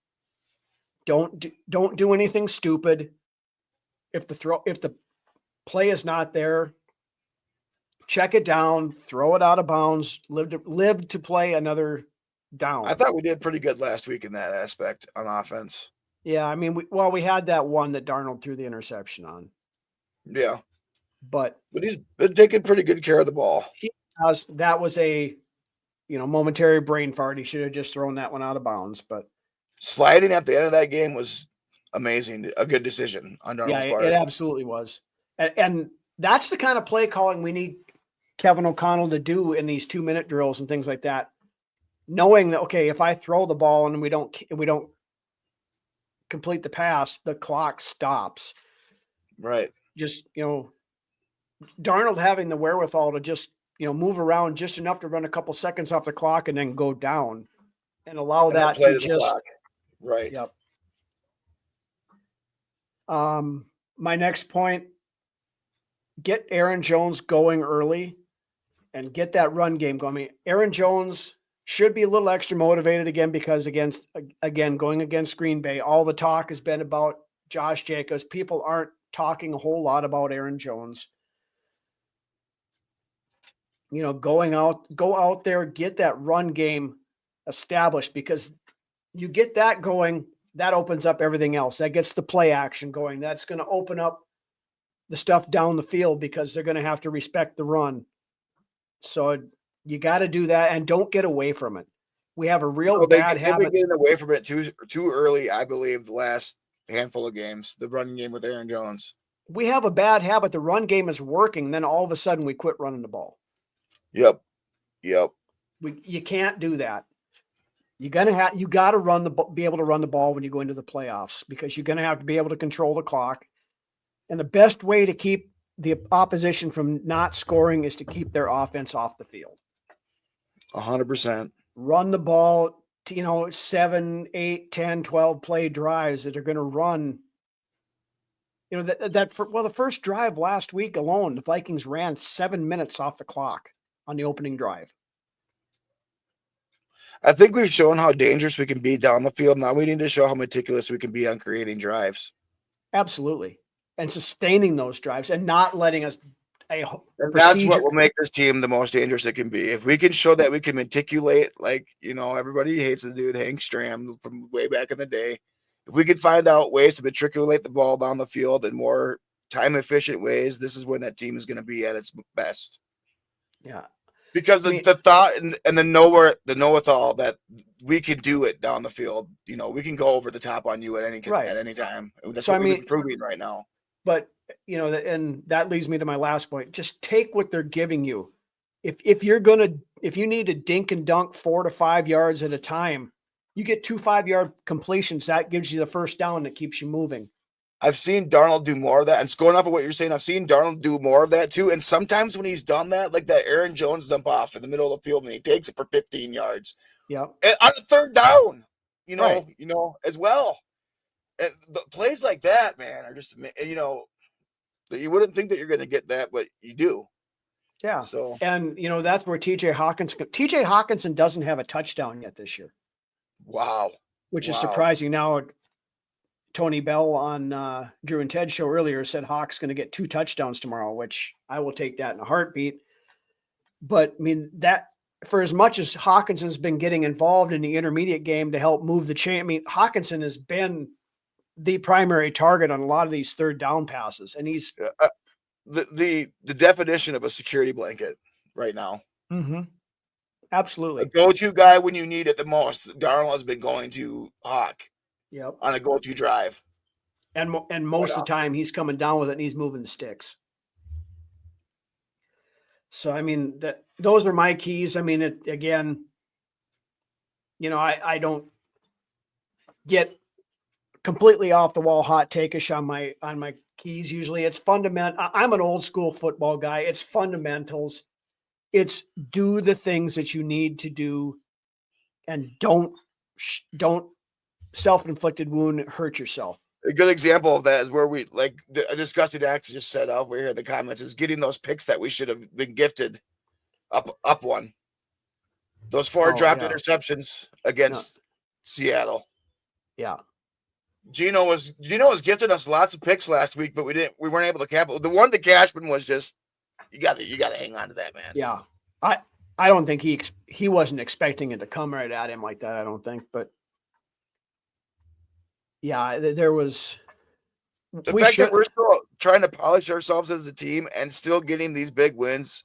Don't do anything stupid. If the play is not there, check it down, throw it out of bounds, live to play another down. I thought we did pretty good last week in that aspect on offense. Yeah, I mean, we had that one that Darnold threw the interception on. Yeah. But he's been taking pretty good care of the ball. That was a, momentary brain fart. He should have just thrown that one out of bounds. But sliding at the end of that game was amazing. A good decision on Darnold's part. It absolutely was. And that's the kind of play calling we need Kevin O'Connell to do in these 2-minute drills and things like that. Knowing that, okay, if I throw the ball and we don't complete the pass, the clock stops. Right. Just, Darnold having the wherewithal to just, move around just enough to run a couple seconds off the clock and then go down and allow that to just clock. Right. Yep. My next point, get Aaron Jones going early and get that run game going. I mean, Aaron Jones should be a little extra motivated again because going against Green Bay, all the talk has been about Josh Jacobs. People aren't talking a whole lot about Aaron Jones. Go out there, get that run game established because you get that going, that opens up everything else. That gets the play action going. That's going to open up the stuff down the field because they're going to have to respect the run. So you got to do that and don't get away from it. We have a real bad habit. They've been getting away from it too early, I believe, the last handful of games, the running game with Aaron Jones. We have a bad habit. The run game is working. Then all of a sudden we quit running the ball. Yep. You can't do that. You got to be able to run the ball when you go into the playoffs because you're going to have to be able to control the clock. And the best way to keep the opposition from not scoring is to keep their offense off the field. 100%. Run the ball, 7, 8, 10, 12 play drives that are going to run. The first drive last week alone, the Vikings ran 7 minutes off the clock on the opening drive. I think we've shown how dangerous we can be down the field. Now we need to show how meticulous we can be on creating drives. Absolutely. And sustaining those drives and not letting us. That's what will make this team the most dangerous it can be. If we can show that we can meticulate, everybody hates the dude Hank Stram from way back in the day. If we could find out ways to matriculate the ball down the field in more time-efficient ways, this is when that team is going to be at its best. Yeah. Because the thought and the know-withal that we could do it down the field, we can go over the top on you at any time. That's what we're proving right now. But, and that leads me to my last point. Just take what they're giving you. If you need to dink and dunk 4 to 5 yards at a time, you get 2 5-yard completions. That gives you the first down that keeps you moving. I've seen Darnold do more of that. And going off of what you're saying, I've seen Darnold do more of that too. And sometimes when he's done that, like that Aaron Jones dump off in the middle of the field and he takes it for 15 yards. Yeah. On the third down, as well. And the plays like that, man, are just, you wouldn't think that you're going to get that, but you do. Yeah. So, and that's where TJ Hawkinson doesn't have a touchdown yet this year. Wow. Which is surprising. Now, Tony Bell on Drew and Ted show earlier said Hawk's going to get 2 touchdowns tomorrow, which I will take that in a heartbeat. But I mean, that for as much as Hawkinson's been getting involved in the intermediate game to help move the chain, I mean, Hawkinson has been the primary target on a lot of these third down passes, and he's the definition of a security blanket right now. Absolutely a go-to guy when you need it the most. Darnold has been going to Hawk on a go-to drive, and most of the time he's coming down with it and he's moving the sticks. So I mean, those are my keys. I mean, again, you know, I don't get completely off the wall hot take-ish on my keys. Usually it's fundamental. I'm an old school football guy. It's fundamentals. It's do the things that you need to do, and don't self-inflicted wound hurt yourself. A good example of that is where we like a disgusting act just said over here in the comments is getting those picks that we should have been gifted up one. Those 4 dropped interceptions against Seattle. Yeah. Gino was gifting us lots of picks last week, but we weren't able to capitalize. The one to Cashman was just you got to hang on to that, man. Yeah. I don't think he wasn't expecting it to come right at him like that, I don't think, but yeah, there was the fact that we're still trying to polish ourselves as a team and still getting these big wins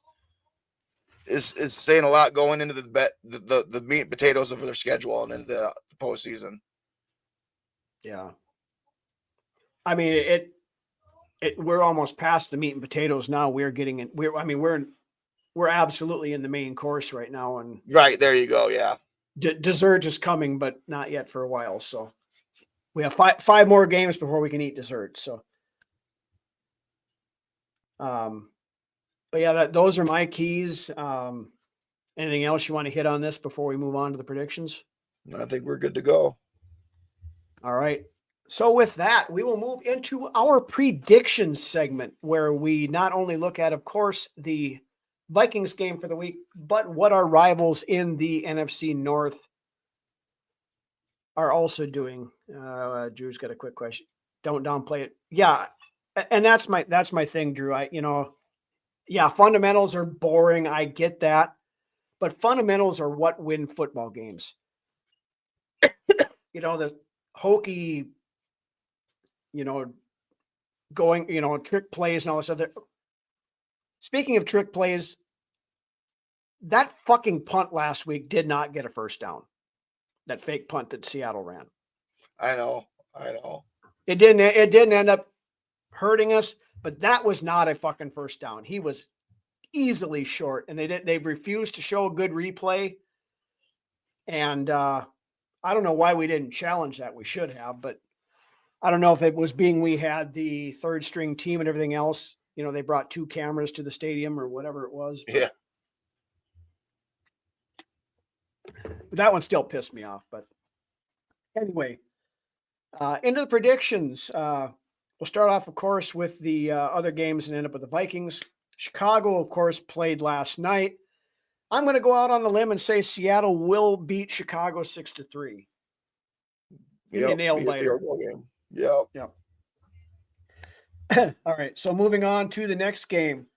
is saying a lot going into the meat and potatoes of their schedule and in the postseason. Yeah. I mean, we're almost past the meat and potatoes now. We're getting in. We're absolutely in the main course right now, and right there you go. Yeah, dessert is coming, but not yet for a while. So we have five more games before we can eat dessert. So, but yeah, those are my keys. Anything else you want to hit on this before we move on to the predictions? I think we're good to go. All right. So with that, we will move into our predictions segment where we not only look at, of course, the Vikings game for the week, but what our rivals in the NFC North are also doing. Drew's got a quick question. Don't downplay it. Yeah. And that's my thing, Drew. Fundamentals are boring. I get that, but fundamentals are what win football games. The hokey, going, trick plays and all this other. Speaking of trick plays, that fucking punt last week did not get a first down. That fake punt that Seattle ran. I know. It didn't end up hurting us, but that was not a fucking first down. He was easily short, and they refused to show a good replay. And I don't know why we didn't challenge that. We should have, but I don't know if it was we had the third string team and everything else. They brought 2 cameras to the stadium or whatever it was. Yeah. But that one still pissed me off. But anyway, into the predictions. We'll start off, of course, with the other games and end up with the Vikings. Chicago, of course, played last night. I'm going to go out on a limb and say Seattle will beat Chicago 6-3. Give me a nail biter. Yeah. All right. So moving on to the next game.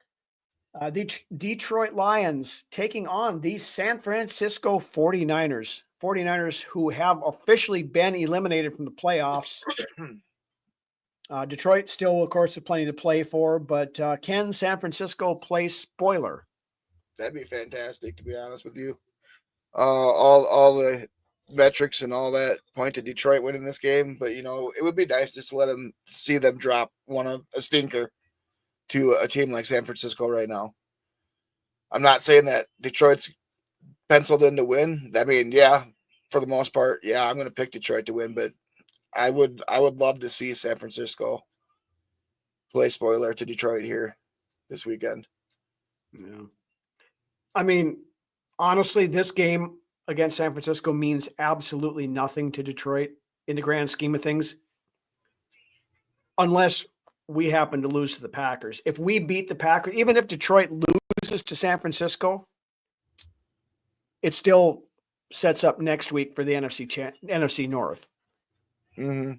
The Detroit Lions taking on the San Francisco 49ers. 49ers who have officially been eliminated from the playoffs. Detroit still, of course, with plenty to play for, but can San Francisco play spoiler? That'd be fantastic, to be honest with you. All the metrics and all that point to Detroit winning this game, but it would be nice just to see them drop a stinker to a team like San Francisco right now. I'm not saying that Detroit's penciled in to win. I mean, yeah, for the most part, yeah, I'm going to pick Detroit to win, but I would love to see San Francisco play spoiler to Detroit here this weekend. Yeah. I mean, honestly, this game against San Francisco means absolutely nothing to Detroit in the grand scheme of things, unless we happen to lose to the Packers. If we beat the Packers, even if Detroit loses to San Francisco, it still sets up next week for the NFC North. Mm-hmm.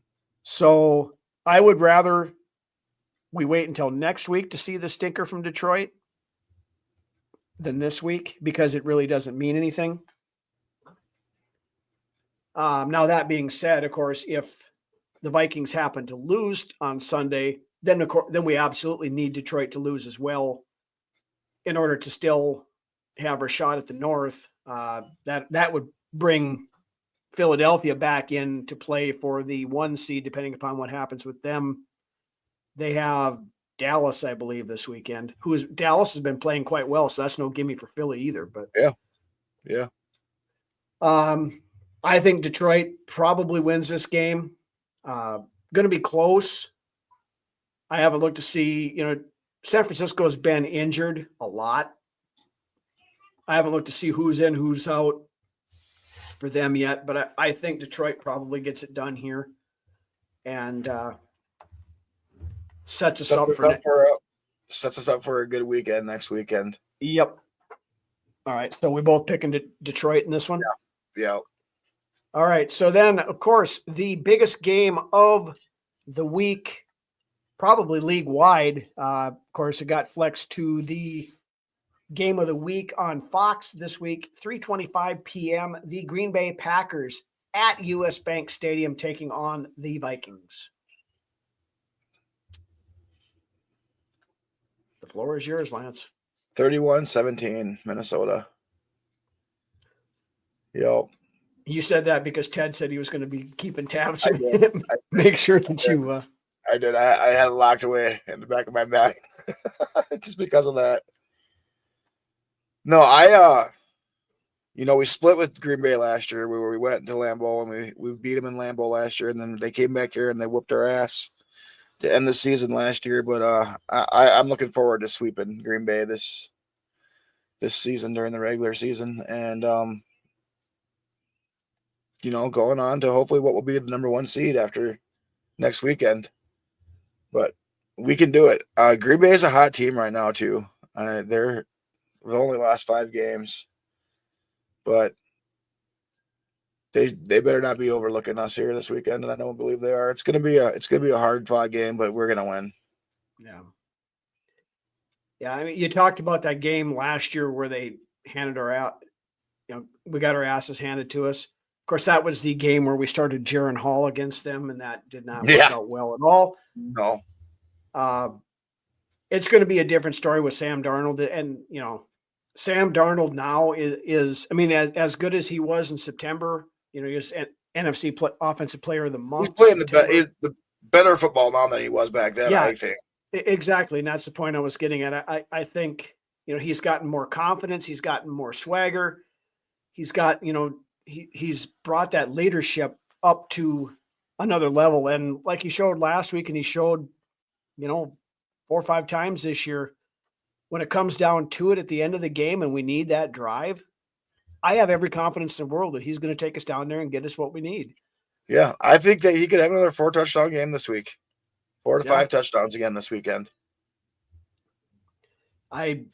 So I would rather we wait until next week to see the stinker from Detroit than this week because it really doesn't mean anything. Now, that being said, of course, if the Vikings happen to lose on Sunday, then we absolutely need Detroit to lose as well in order to still have our shot at the North. That would bring Philadelphia back into play for the 1 seed, depending upon what happens with them. They have Dallas, I believe, this weekend. Dallas has been playing quite well, so that's no gimme for Philly either. But yeah. I think Detroit probably wins this game. Going to be close. I haven't looked to see, San Francisco's been injured a lot. I haven't looked to see who's in, who's out for them yet, but I think Detroit probably gets it done here and sets us up for a good weekend next weekend. Yep. All right. So we both picking Detroit in this one? Yeah. All right. So then, of course, the biggest game of the week, probably league-wide, of course, it got flexed to the game of the week on Fox this week, 3:25 p.m., the Green Bay Packers at US Bank Stadium taking on the Vikings. The floor is yours, Lance. 31-17, Minnesota. Yo. You said that because Ted said he was going to be keeping tabs. Make sure that you... I did. I had it locked away in the back of my bag just because of that. No, we split with Green Bay last year where we went to Lambeau and we beat them in Lambeau last year, and then they came back here and they whooped our ass to end the season last year. But I'm looking forward to sweeping Green Bay this season during the regular season, and going on to hopefully what will be the number 1 seed after next weekend. But we can do it. Green Bay is a hot team right now too. We've only lost 5 games, but they better not be overlooking us here this weekend, and I don't believe they are. It's gonna be a hard fought game, but we're gonna win. Yeah. I mean, you talked about that game last year where they handed our out. We got our asses handed to us. Of course, that was the game where we started Jaron Hall against them, and that did not work out well at all. No. It's going to be a different story with Sam Darnold, and Sam Darnold now is I mean, as good as he was in September, he was an NFC Offensive Player of the Month. He's playing the better football now than he was back then. Yeah, I think exactly, and that's the point I was getting at. I think he's gotten more confidence, he's gotten more swagger, he's got he's brought that leadership up to another level, and like he showed last week, and he showed 4 or 5 times this year. When it comes down to it at the end of the game and we need that drive, I have every confidence in the world that he's going to take us down there and get us what we need. Yeah, I think that he could have another 4 touchdown game this week. 4 to 5 touchdowns again this weekend. I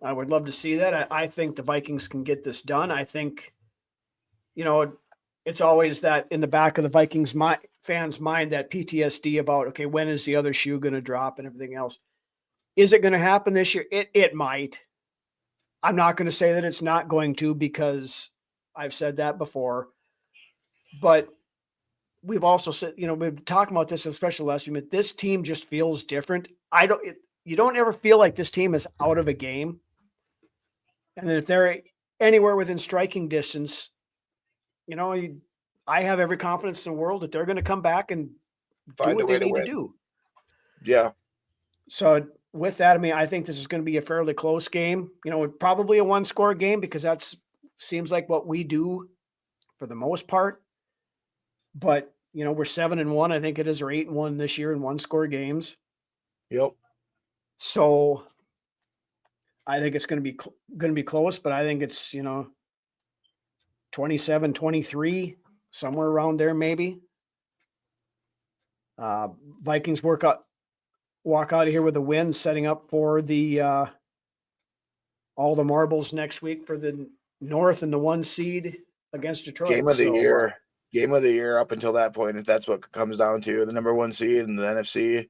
would love to see that. I think the Vikings can get this done. I think, it's always that in the back of the Vikings fans' mind, that PTSD about, okay, when is the other shoe going to drop and everything else. Is it going to happen this year? It might. I'm not going to say that it's not going to, because I've said that before. But we've also said, we've been talking about this, especially last year, this team just feels different. You don't ever feel like this team is out of a game. And then if they're anywhere within striking distance, I have every confidence in the world that they're going to come back and find do a what way they to need win. to do. Yeah. So with that, I think this is going to be a fairly close game. Probably a 1-score game, because that seems like what we do for the most part. But we're 7-1. I think it is, or 8-1 this year in 1-score games. Yep. So I think it's going to be close, but I think it's 27-23, somewhere around there maybe. Vikings walk out of here with a win, setting up for the all the marbles next week for the North and the 1 seed against Detroit. Game of the year. game of the year up until that point, if that's what it comes down to. The number 1 seed in the NFC.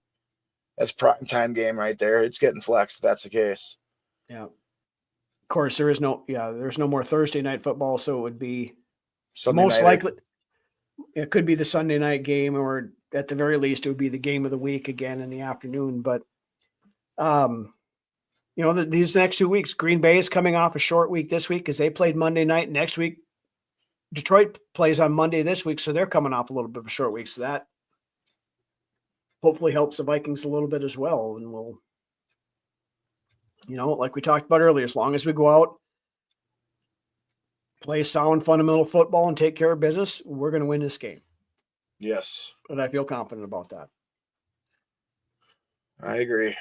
That's prime time game right there. It's getting flexed if that's the case. Yeah. Of course, there's no more Thursday night football, so it would be Sunday most nighter. likely it could be the Sunday night game, or at the very least, it would be the game of the week again in the afternoon. But these next 2 weeks, Green Bay is coming off a short week this week because they played Monday night. Next week, Detroit plays on Monday this week, so they're coming off a little bit of a short week. So that hopefully helps the Vikings a little bit as well. And we'll, like we talked about earlier, as long as we go out, play sound fundamental football and take care of business, we're going to win this game. Yes. And I feel confident about that. I agree.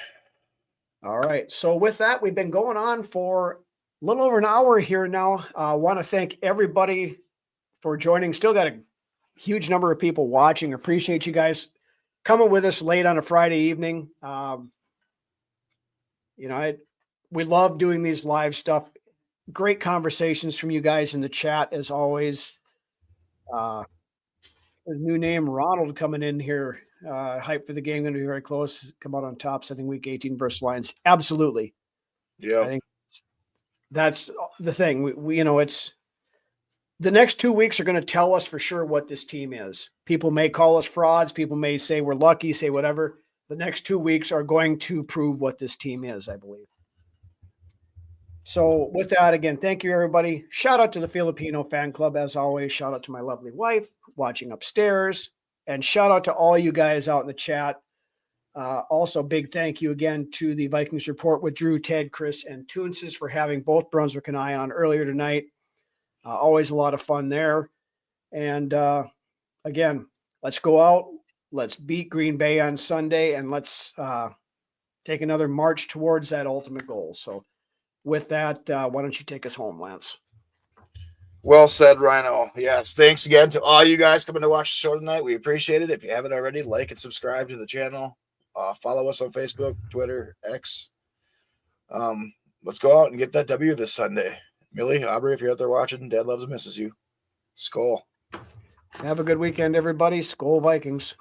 All right. So with that, we've been going on for a little over an hour here now. I want to thank everybody for joining. Still got a huge number of people watching. Appreciate you guys coming with us late on a Friday evening. We love doing these live stuff. Great conversations from you guys in the chat, as always. A new name, Ronald, coming in here. Hype for the game, going to be very close. Come out on top, setting week 18 versus Lions. Absolutely. Yeah. I think that's the thing. We it's the next 2 weeks are going to tell us for sure what this team is. People may call us frauds. People may say we're lucky, say whatever. The next 2 weeks are going to prove what this team is, I believe. So with that, again, thank you, everybody. Shout out to the Filipino fan club, as always. Shout out to my lovely wife watching upstairs. And shout out to all you guys out in the chat. Also, big thank you again to the Vikings Report with Drew, Ted, Chris, and Toonses for having both Brunswick and I on earlier tonight. Always a lot of fun there. And again, let's go out. Let's beat Green Bay on Sunday, and let's take another march towards that ultimate goal. So with that, why don't you take us home, Lance? Well said, Rhino. Yes, thanks again to all you guys coming to watch the show tonight. We appreciate it. If you haven't already, like and subscribe to the channel. Follow us on Facebook, Twitter, X. Let's go out and get that W this Sunday. Millie, Aubrey, if you're out there watching, Dad loves and misses you. Skol. Have a good weekend, everybody. Skol Vikings.